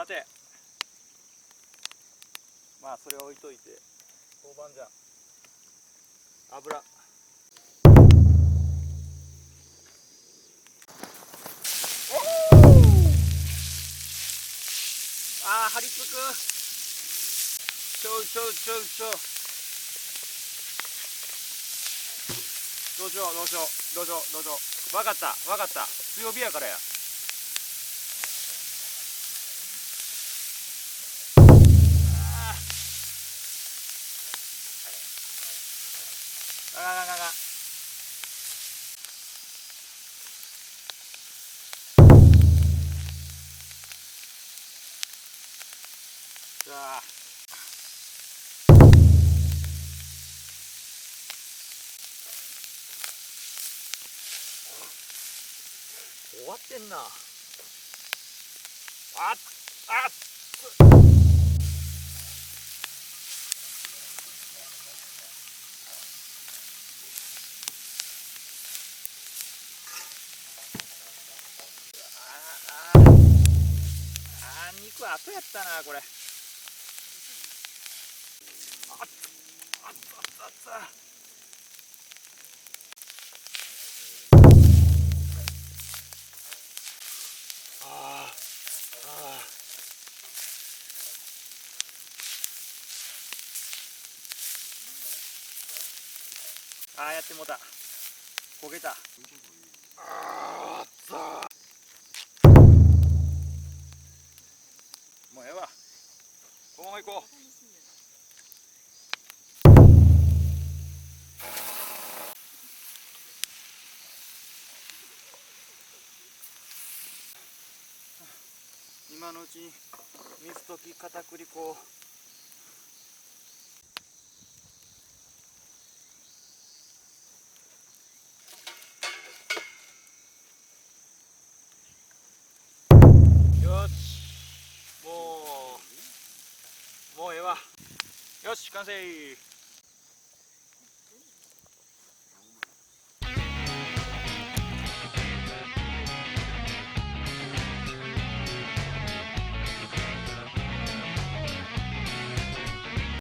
さて、まあそれを置いといて、豆板醤、油、あー張り付く。ちょう。どうしよう。わかった。強火やからや。あが。じゃあ。終わってんな。肉後やったなこれ。やってもうた。焦げた。もうええわ。このまま行こう。今のうちに水溶き片栗粉を。よし、もうええわ。よし、完成。